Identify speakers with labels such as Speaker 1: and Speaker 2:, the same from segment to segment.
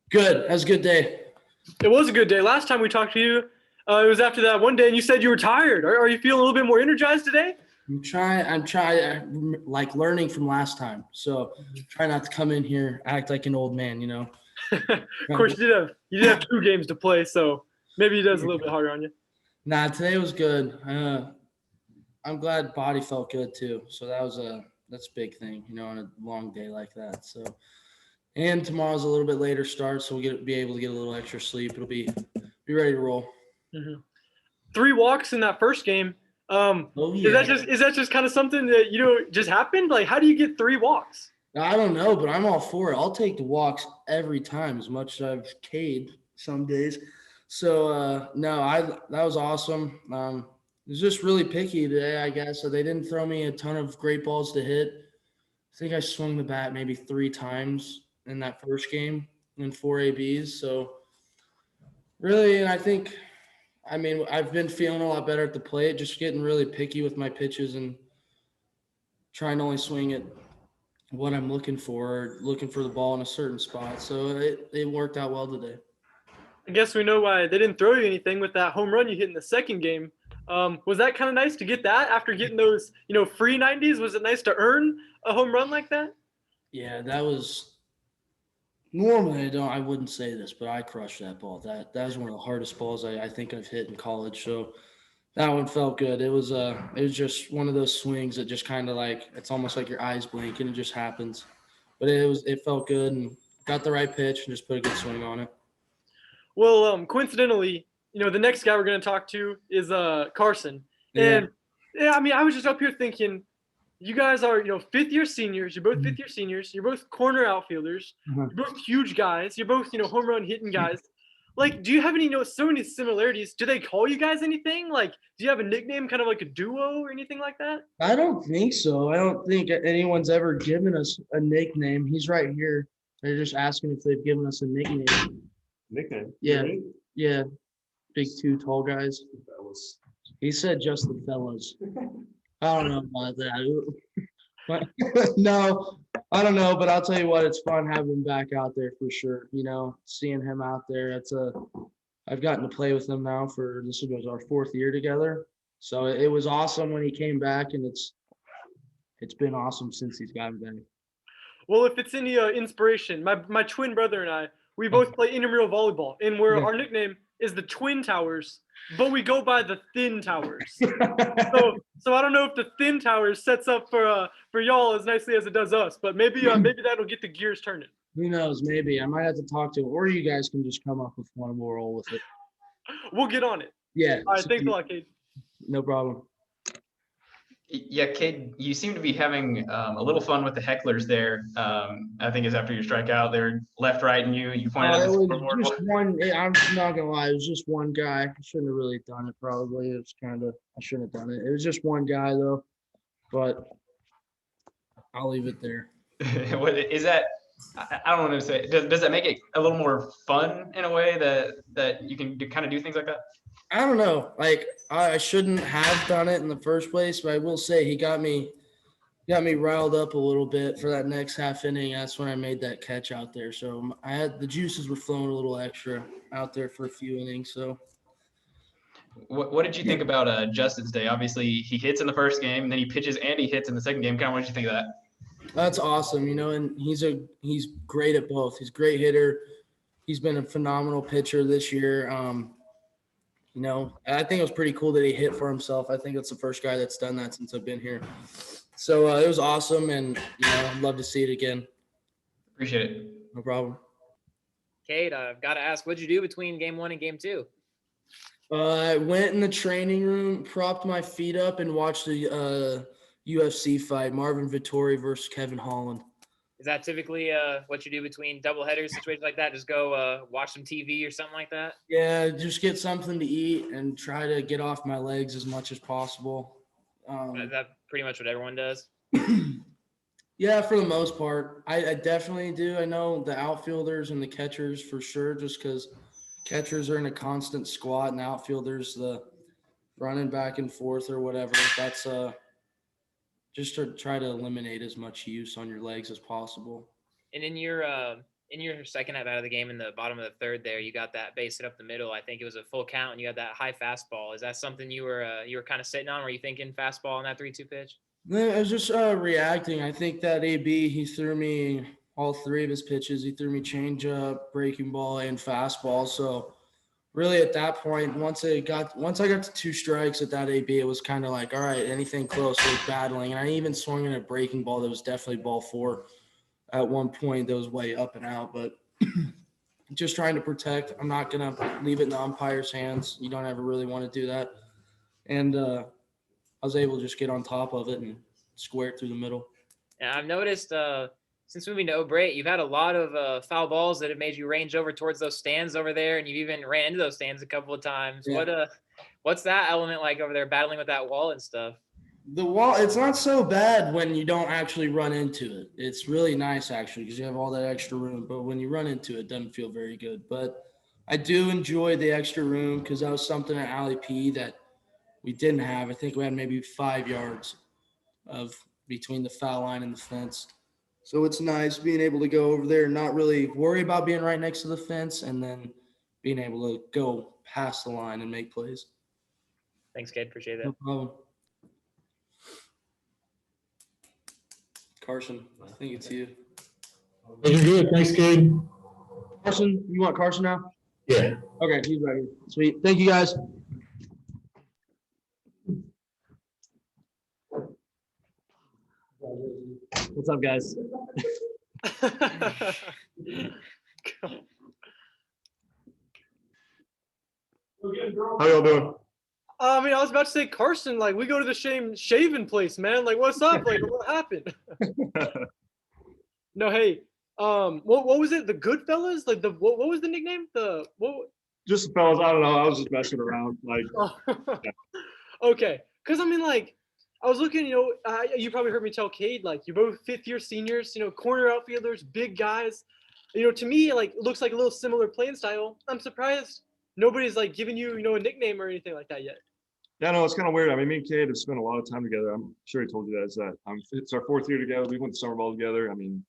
Speaker 1: Good. That was a good day.
Speaker 2: It was a good day. Last time we talked to you, it was after that one day, and you said you were tired. Are you feeling a little bit more energized today?
Speaker 1: I'm trying, like learning from last time. So try not to come in here, act like an old man,
Speaker 2: Of course, you did have 2 games to play, so maybe it does a little bit harder on you.
Speaker 1: Nah, today was good. I'm glad body felt good too. So that's a big thing, on a long day like that. So, and tomorrow's a little bit later start, so be able to get a little extra sleep. It'll be ready to roll.
Speaker 2: Mm-hmm. 3 walks in that first game.
Speaker 1: Oh yeah.
Speaker 2: Is that just kind of something that just happened? Like, how do you get 3 walks?
Speaker 1: I don't know, but I'm all for it. I'll take the walks every time, as much as I've Cade some days. So no, that was awesome. It was just really picky today, I guess. So they didn't throw me a ton of great balls to hit. I think I swung the bat maybe 3 times in that first game in 4 ABs. So really, and I've been feeling a lot better at the plate, just getting really picky with my pitches and trying to only swing it what I'm looking for the ball in a certain spot. So it worked out well today.
Speaker 2: I guess we know why they didn't throw you anything with that home run you hit in the second game. Was that kind of nice to get that after getting those, free 90s? Was it nice to earn a home run like that?
Speaker 1: Yeah, that was normally I wouldn't say this, but I crushed that ball. That was one of the hardest balls I think I've hit in college. So that one felt good. It was just one of those swings that just kind of like it's almost like your eyes blink and it just happens. But it felt good and got the right pitch and just put a good swing on it.
Speaker 2: Well, coincidentally, the next guy we're going to talk to is Carson.
Speaker 1: Yeah.
Speaker 2: And yeah, I was just up here thinking, you guys are, fifth-year seniors. You're both fifth-year seniors. You're both corner outfielders.
Speaker 1: Uh-huh.
Speaker 2: You're both huge guys. You're both, home run hitting guys. Like, do you have any, so many similarities? Do they call you guys anything? Like, do you have a nickname, kind of like a duo or anything like that?
Speaker 1: I don't think so. I don't think anyone's ever given us a nickname. He's right here. They're just asking if they've given us a nickname.
Speaker 3: Nickname?
Speaker 1: Yeah.
Speaker 3: Really?
Speaker 1: Yeah. Big 2 tall guys. He said just the fellas. I don't know about that. But, no, I don't know, but I'll tell you what, it's fun having him back out there for sure. Seeing him out there, I've gotten to play with him now this was our 4th year together. So it was awesome when he came back, and it's been awesome since he's gotten back.
Speaker 2: Well, if it's any inspiration, my twin brother and I, we both play intramural volleyball, and our nickname is the Twin Towers, but we go by the Thin Towers. So I don't know if the Thin Towers sets up for y'all as nicely as it does us, but maybe that'll get the gears turning.
Speaker 1: Who knows? Maybe I might have to talk to him, or you guys can just come up with one and we'll roll with it.
Speaker 2: We'll get on it.
Speaker 1: Yeah.
Speaker 2: All right. Thanks a lot, Cade.
Speaker 1: No problem.
Speaker 4: Yeah, Cade, you seem to be having a little fun with the hecklers there. I think it's after your strikeout. They're left, right, and you pointed out the scoreboard.
Speaker 1: Just one. I'm not gonna lie. It was just one guy. I shouldn't have really done it. Probably I shouldn't have done it. It was just one guy though, but I'll leave it there.
Speaker 4: What is that? I don't want to say. Does that make it a little more fun in a way that you can kind of do things like that?
Speaker 1: I don't know. Like I shouldn't have done it in the first place, but I will say he got me riled up a little bit for that next half inning. That's when I made that catch out there. So the juices were flowing a little extra out there for a few innings. So
Speaker 4: what did you think about Justin's day? Obviously, he hits in the first game, and then he pitches and he hits in the second game. Kind of what did you think of that?
Speaker 1: That's awesome, and he's great at both. He's a great hitter. He's been a phenomenal pitcher this year. I think it was pretty cool that he hit for himself. I think that's the first guy that's done that since I've been here. So it was awesome, and I'd love to see it again.
Speaker 4: Appreciate it.
Speaker 1: No problem.
Speaker 5: Cade, I've got to ask, what'd you do between game 1 and game 2?
Speaker 1: I went in the training room, propped my feet up, and watched the UFC fight, Marvin Vettori versus Kevin Holland.
Speaker 5: Is that typically what you do between doubleheaders, situations like that? Just go watch some TV or something like that?
Speaker 1: Yeah, just get something to eat and try to get off my legs as much as possible.
Speaker 5: Is that pretty much what everyone does?
Speaker 1: Yeah, for the most part. I definitely do. I know the outfielders and the catchers for sure, just because catchers are in a constant squat and outfielders the running back and forth or whatever. That's just to try to eliminate as much use on your legs as possible.
Speaker 5: And in your in your second at bat of the game in the bottom of the third there, you got that base hit up the middle. I think it was a full count, and you had that high fastball. Is that something you were kind of sitting on? Were you thinking fastball on that 3-2 pitch?
Speaker 1: No, I was just reacting. I think that AB, he threw me all three of his pitches. He threw me changeup, breaking ball, and fastball. So really at that point, once I got to 2 strikes at that AB, it was kind of like, all right, anything close, we're battling. And I even swung in a breaking ball that was definitely ball 4 at one point that was way up and out. But just trying to protect. I'm not going to leave it in the umpire's hands. You don't ever really want to do that. And I was able to just get on top of it and square it through the middle.
Speaker 5: Yeah, I've noticed since moving to O'Brate, you've had a lot of foul balls that have made you range over towards those stands over there, and you even ran into those stands a couple of times. Yeah. What's that element like over there, battling with that wall and stuff?
Speaker 1: The wall, it's not so bad when you don't actually run into it. It's really nice, actually, because you have all that extra room. But when you run into it, it doesn't feel very good. But I do enjoy the extra room because that was something at Alley P that we didn't have. I think we had maybe 5 yards of between the foul line and the fence. So it's nice being able to go over there and not really worry about being right next to the fence and then being able to go past the line and make plays.
Speaker 5: Thanks, Cade. Appreciate that.
Speaker 1: No problem. Carson, I think it's you.
Speaker 3: You're good. Thanks, Cade.
Speaker 1: Carson, you want Carson now?
Speaker 3: Yeah.
Speaker 1: Okay, he's right here. Sweet. Thank you, guys. What's up, guys?
Speaker 3: How y'all doing?
Speaker 2: I mean, I was about to say, Carson, like, we go to the same shaving place, man. Like, what's up? Like, what happened? No, hey, what was it? The Goodfellas? Like, what was the nickname?
Speaker 3: Just the fellas. I don't know. I was just messing around. Like,
Speaker 2: yeah. Okay, because I mean, like, I was looking. You know, you probably heard me tell Cade, like, you're both 5th-year seniors. You know, corner outfielders, big guys. You know, to me, like, it looks like a little similar playing style. I'm surprised nobody's like giving you, you know, a nickname or anything like that yet.
Speaker 3: yeah, no, it's kind of weird. I mean, me and Cade have spent a lot of time together. I'm sure he told you that. It's our 4th year together. We went to summer ball together. I mean,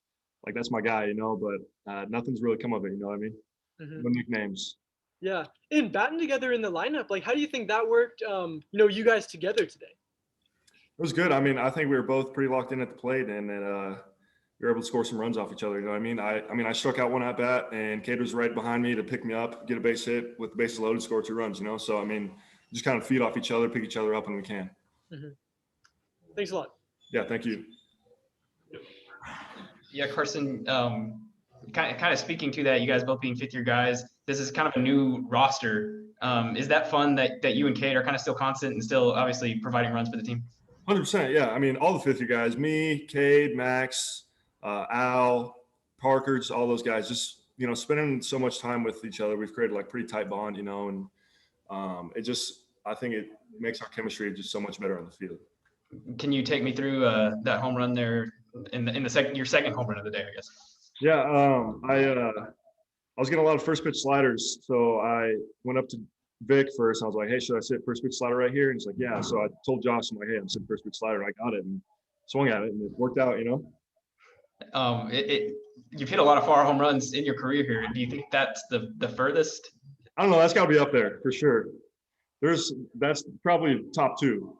Speaker 3: like, that's my guy, you know. But nothing's really come of it. You know what I mean?
Speaker 2: Mm-hmm.
Speaker 3: No nicknames.
Speaker 2: Yeah, and batting together in the lineup, like, how do you think that worked? You know, you guys together today.
Speaker 3: It was good. I mean, I think we were both pretty locked in at the plate, and then we were able to score some runs off each other. You know what I mean? I struck out one at bat, and Cade was right behind me to pick me up, get a base hit with the bases loaded, score 2 runs. You know, so I mean, just kind of feed off each other, pick each other up when we can.
Speaker 2: Mm-hmm. Thanks a lot.
Speaker 3: Yeah, thank you.
Speaker 4: Yeah, Carson. Kind of speaking to that, you guys both being 5th-year guys. This is kind of a new roster. Is that fun that you and Cade are kind of still constant and still obviously providing runs for the team?
Speaker 3: 100%. Yeah. I mean, all the 5th-year guys, me, Cade, Max, Al, Parker, just all those guys, just, you know, spending so much time with each other. We've created like pretty tight bond, you know, and I think it makes our chemistry just so much better on the field.
Speaker 4: Can you take me through that home run there in your second home run of the day, I guess?
Speaker 3: Yeah. I was getting a lot of first pitch sliders. So I went up to Vic first. I was like, hey, should I sit first pitch slider right here? And he's like, yeah. So I told Josh, I'm like, hey, I'm sitting first pitch slider. And I got it and swung at it, and it worked out, you know?
Speaker 4: You've hit a lot of far home runs in your career here. Do you think that's the furthest?
Speaker 3: I don't know. That's got to be up there for sure. That's probably top 2.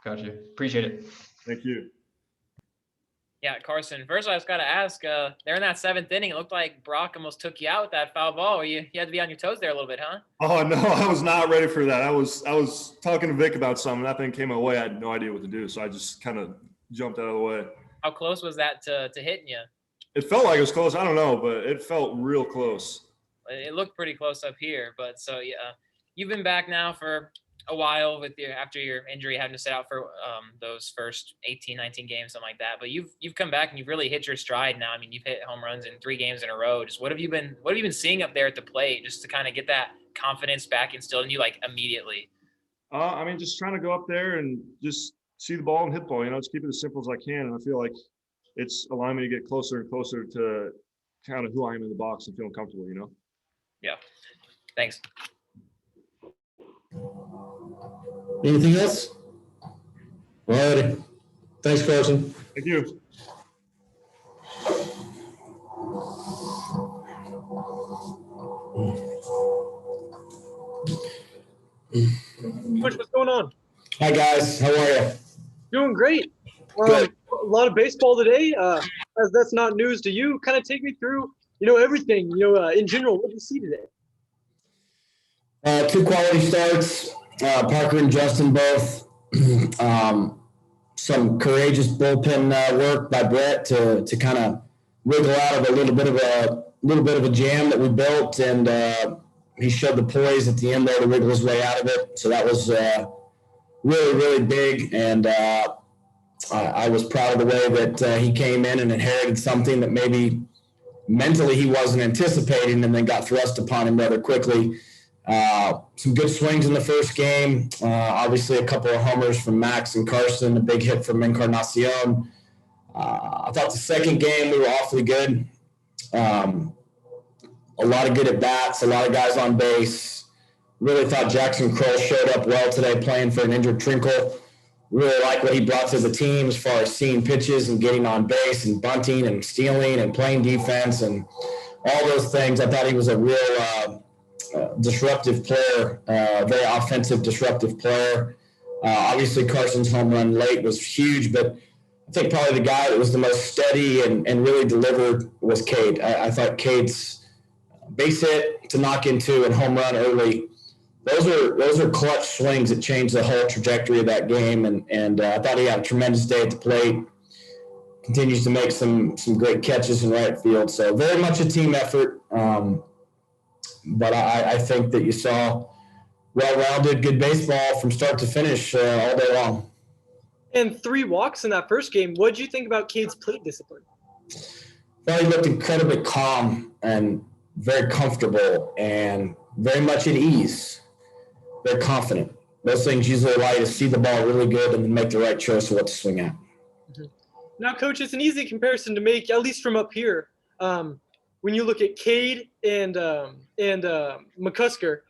Speaker 4: Gotcha. Appreciate it.
Speaker 3: Thank you.
Speaker 5: Yeah, Carson. First, I just got to ask. There in that 7th inning, it looked like Brock almost took you out with that foul ball. You had to be on your toes there a little bit, huh?
Speaker 3: Oh no, I was not ready for that. I was talking to Vic about something. That thing came my way. I had no idea what to do, so I just kind of jumped out of the way.
Speaker 5: How close was that to hitting you?
Speaker 3: It felt like it was close. I don't know, but it felt real close.
Speaker 5: It looked pretty close up here, but so yeah, you've been back now for a while after your injury, having to sit out for those first 18, 19 games, something like that. But you've come back and you've really hit your stride now. I mean, you've hit home runs in 3 games in a row. Just what have you been seeing up there at the plate, just to kind of get that confidence back instilled in you like immediately?
Speaker 3: I mean, just trying to go up there and just see the ball and hit the ball. You know, just keep it as simple as I can. And I feel like it's allowing me to get closer and closer to kind of who I am in the box and feeling comfortable. You know.
Speaker 5: Yeah. Thanks.
Speaker 6: Anything else? All righty. Thanks, Carson.
Speaker 3: Thank you.
Speaker 6: Hi, guys. How are you?
Speaker 2: Doing great.
Speaker 6: Good.
Speaker 2: A lot of baseball today. As that's not news to you, kind of take me through, everything, in general. What did you see today?
Speaker 6: 2 quality starts. Parker and Justin both. Some courageous bullpen work by Brett to kind of wiggle out of a little bit of a jam that we built, and he showed the poise at the end there to wiggle his way out of it. So that was really, really big, and I was proud of the way that he came in and inherited something that maybe mentally he wasn't anticipating, and then got thrust upon him rather quickly. Some good swings in the first game. Obviously, a couple of homers from Max and Carson, a big hit from Encarnacion. I thought the second game we were awfully good. A lot of good at bats, a lot of guys on base. Really thought Jackson Kroll showed up well today playing for an injured Trinkle. Really like what he brought to the team as far as seeing pitches and getting on base and bunting and stealing and playing defense and all those things. I thought he was a real disruptive player, very offensive, disruptive player. Obviously, Carson's home run late was huge, but I think probably the guy that was the most steady and really delivered was Cade. I thought Cade's base hit to knock into and home run early, those are clutch swings that changed the whole trajectory of that game. And I thought he had a tremendous day at the plate. Continues to make some great catches in right field. So very much a team effort. But I think that you saw well-rounded, good baseball from start to finish all day long.
Speaker 2: And 3 walks in that first game. What did you think about Cade's plate discipline?
Speaker 6: Well, he looked incredibly calm and very comfortable and very much at ease, very confident. Those things usually allow you to see the ball really good and then make the right choice of what to swing at.
Speaker 2: Now, Coach, it's an easy comparison to make, at least from up here. When you look at Cade and McCusker,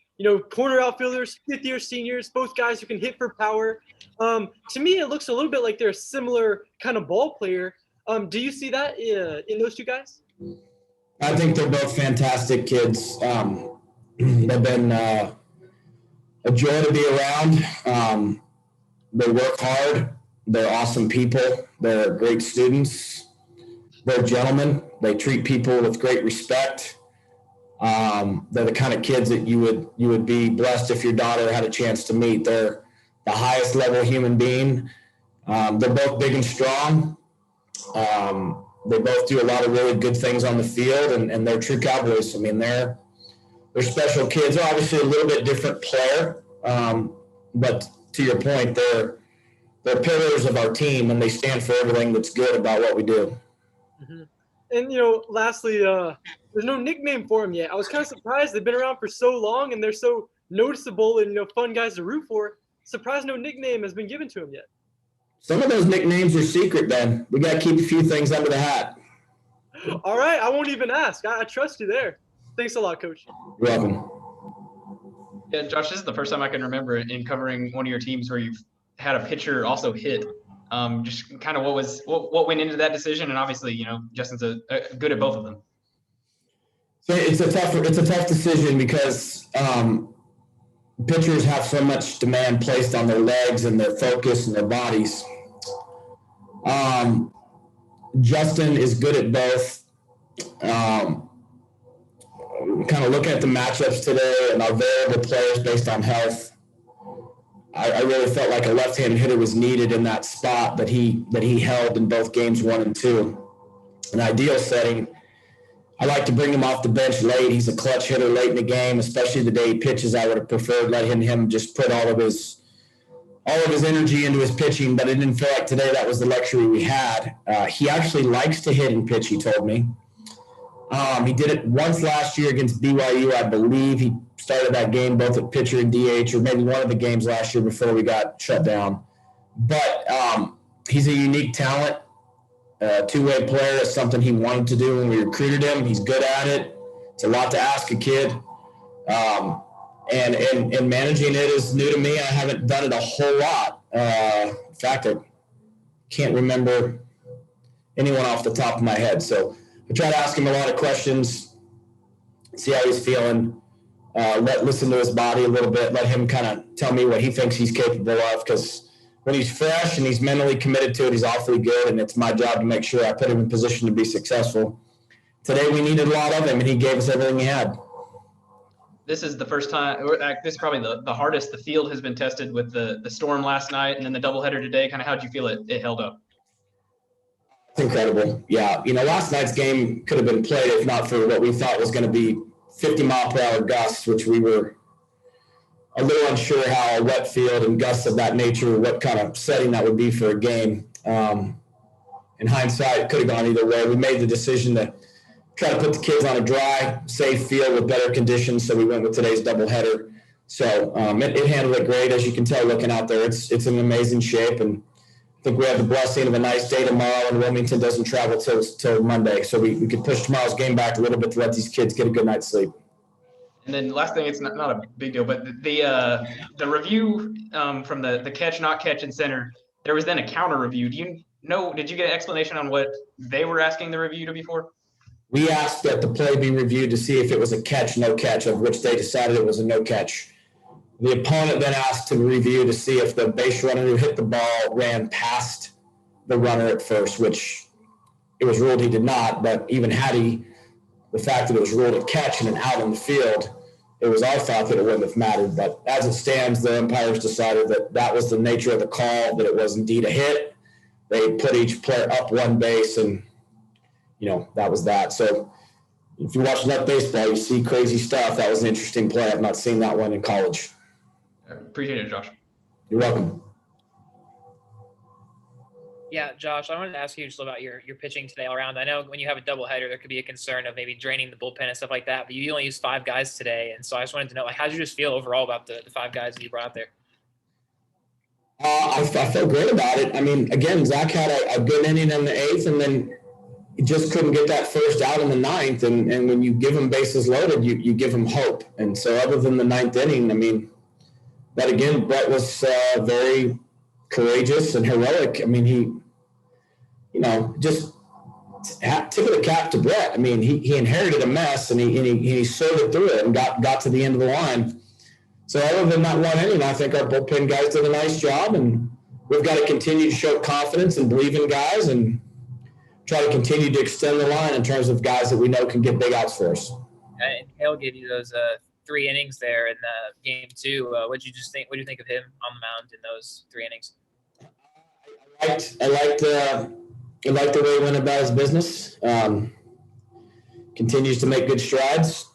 Speaker 2: corner outfielders, fifth-year seniors, both guys who can hit for power. To me, it looks a little bit like they're a similar kind of ball player. Do you see that in those 2 guys?
Speaker 6: I think they're both fantastic kids. They've been a joy to be around. They work hard. They're awesome people. They're great students. They're gentlemen. They treat people with great respect. They're the kind of kids that you would be blessed if your daughter had a chance to meet. They're the highest level human being. They're both big and strong. They both do a lot of really good things on the field, and they're true Cowboys. I mean, they're special kids. They're obviously a little bit different player, but to your point, they're pillars of our team, and they stand for everything that's good about what we do.
Speaker 2: Mm-hmm. And, lastly, there's no nickname for them yet. I was kind of surprised. They've been around for so long, and they're so noticeable and, fun guys to root for. Surprised no nickname has been given to them yet.
Speaker 6: Some of those nicknames are secret, Ben. We got to keep a few things under the hat.
Speaker 2: All right. I won't even ask. I trust you there. Thanks a lot, Coach.
Speaker 6: You're welcome.
Speaker 4: Yeah, Josh, this is the first time I can remember in covering one of your teams where you've had a pitcher also hit. Just kind of what went into that decision, and obviously, Justin's good at both of them.
Speaker 6: So it's a tough decision because pitchers have so much demand placed on their legs and their focus and their bodies. Justin is good at both. Kind of looking at the matchups today and our variable players based on health, I really felt like a left-handed hitter was needed in that spot that he held in both games 1 and 2. An ideal setting, I like to bring him off the bench late. He's a clutch hitter late in the game, especially the day he pitches. I would have preferred letting him just put all of his energy into his pitching, but it didn't feel like today that was the luxury we had. He actually likes to hit and pitch, he told me. He did it once last year against BYU, I believe. He started that game both at pitcher and DH, or maybe one of the games last year before we got shut down. But he's a unique talent. Two-way player is something he wanted to do when we recruited him. He's good at it. It's a lot to ask a kid. And managing it is new to me. I haven't done it a whole lot. In fact, I can't remember anyone off the top of my head. So I try to ask him a lot of questions, see how he's feeling. listen to his body a little bit, let him kind of tell me what he thinks he's capable of, because when he's fresh and he's mentally committed to it, he's awfully good, and it's my job to make sure I put him in position to be successful. Today we needed a lot of him, and he gave us everything he had.
Speaker 4: This is the first time, or this is probably the hardest the field has been tested with the storm last night and then the doubleheader today. Kind of how'd you feel it held up?
Speaker 6: It's incredible. Yeah. Last night's game could have been played if not for what we thought was going to be 50-mile-per-hour gusts, which we were a little unsure how a wet field and gusts of that nature, what kind of setting that would be for a game. In hindsight, it could have gone either way. We made the decision to try to put the kids on a dry, safe field with better conditions, so we went with today's doubleheader. So it handled it great. As you can tell looking out there, it's in amazing shape, and I think we have the blessing of a nice day tomorrow, and Wilmington doesn't travel till Monday, so we could push tomorrow's game back a little bit to let these kids get a good night's sleep. And
Speaker 4: then last thing, it's not a big deal, but the review from the catch, not catch in center, there was then a counter review. Did you get an explanation on what they were asking the review to be for?
Speaker 6: We asked that the play be reviewed to see if it was a catch, no catch, of which they decided it was a no catch. The opponent then asked to review to see if the base runner who hit the ball ran past the runner at first, which it was ruled he did not. But even had he, the fact that it was ruled a catch and an out on the field, it was our thought that it wouldn't have mattered. But as it stands, the umpires decided that was the nature of the call, that it was indeed a hit. They put each player up one base, and that was that. So if you watch enough baseball, you see crazy stuff. That was an interesting play. I've not seen that one in college.
Speaker 4: Appreciate it, Josh.
Speaker 6: You're welcome.
Speaker 5: Yeah, Josh, I wanted to ask you just about your pitching today all around. I know when you have a doubleheader, there could be a concern of maybe draining the bullpen and stuff like that, but you only used 5 guys today. And so I just wanted to know, how did you just feel overall about the 5 guys that you brought out there?
Speaker 6: I felt great about it. I mean, again, Zach had a good inning in the 8th, and then he just couldn't get that first out in the 9th. And when you give him bases loaded, you give him hope. And so other than the 9th inning, I mean, but again, Brett was very courageous and heroic. I mean, he, just tip of the cap to Brett. I mean, he inherited a mess, and he sorted through it and got to the end of the line. So other than that one inning, I think our bullpen guys did a nice job, and we've got to continue to show confidence and believe in guys and try to continue to extend the line in terms of guys that we know can get big outs for us.
Speaker 5: And Cade gave you those 3 innings there in game 2. What did you think of him on the mound in those 3 innings?
Speaker 6: I liked the way he went about his business. Continues to make good strides.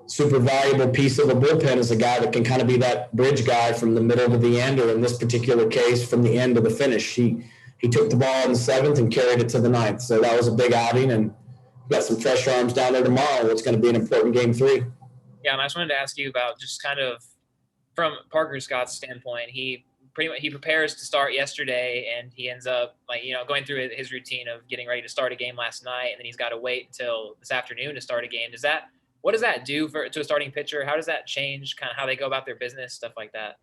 Speaker 6: Super valuable piece of a bullpen is a guy that can kind of be that bridge guy from the middle to the end, or in this particular case, from the end to the finish. He took the ball in the 7th and carried it to the 9th. So that was a big outing, and we've got some fresh arms down there tomorrow. It's going to be an important game 3.
Speaker 5: Yeah, and I just wanted to ask you about just kind of from Parker Scott's standpoint. He prepares to start yesterday, and he ends up going through his routine of getting ready to start a game last night, and then he's got to wait until this afternoon to start a game. What does that do to a starting pitcher? How does that change kind of how they go about their business, stuff like that?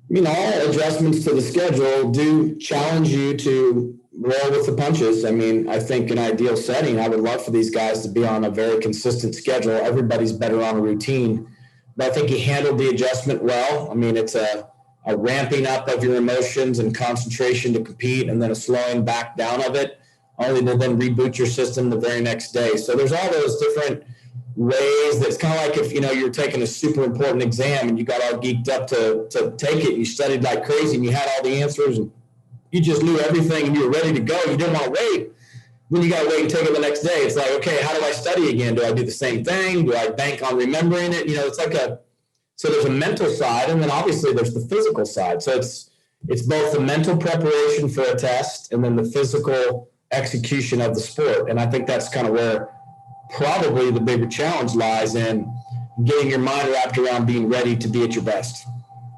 Speaker 6: I mean, all adjustments to the schedule do challenge you to roll with the punches. I mean, I think in ideal setting, I would love for these guys to be on a very consistent schedule. Everybody's better on a routine. But I think he handled the adjustment well. I mean, it's a ramping up of your emotions and concentration to compete, and then a slowing back down of it, only to then reboot your system the very next day. So there's all those different ways. That's kind of like if you're taking a super important exam and you got all geeked up to take it, you studied like crazy and you had all the answers and you just knew everything and you were ready to go. You didn't want to wait. Then you got to wait and take it the next day. It's like, okay, how do I study again? Do I do the same thing? Do I bank on remembering it? It's like so there's a mental side, and then obviously there's the physical side. So it's both the mental preparation for a test and then the physical execution of the sport. And I think that's kind of where probably the bigger challenge lies, in getting your mind wrapped around being ready to be at your best.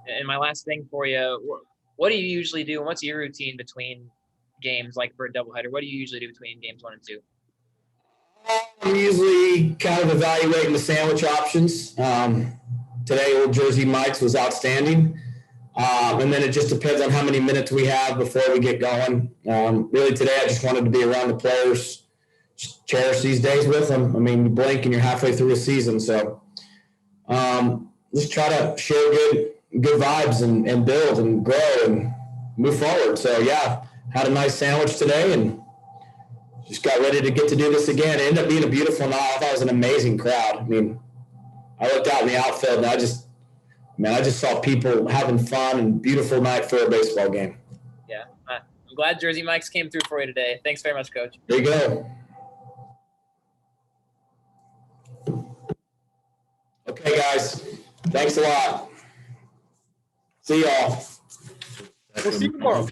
Speaker 5: And my last thing for you, what do you usually do? What's your routine between games, like for a doubleheader? What do you usually do between games 1 and 2?
Speaker 6: I'm usually kind of evaluating the sandwich options. Today, Old Jersey Mike's was outstanding. And then it just depends on how many minutes we have before we get going. Really today, I just wanted to be around the players, cherish these days with them. I mean, you blink and you're halfway through a season. So just try to share good vibes and build and grow and move forward. So, yeah, had a nice sandwich today and just got ready to get to do this again. It ended up being a beautiful night. I thought it was an amazing crowd. I mean, I looked out in the outfield and I just saw people having fun and beautiful night for a baseball game.
Speaker 5: Yeah. I'm glad Jersey Mike's came through for you today. Thanks very much, Coach.
Speaker 6: There you go. Okay, guys. Thanks a lot. See y'all.
Speaker 2: We'll see you tomorrow.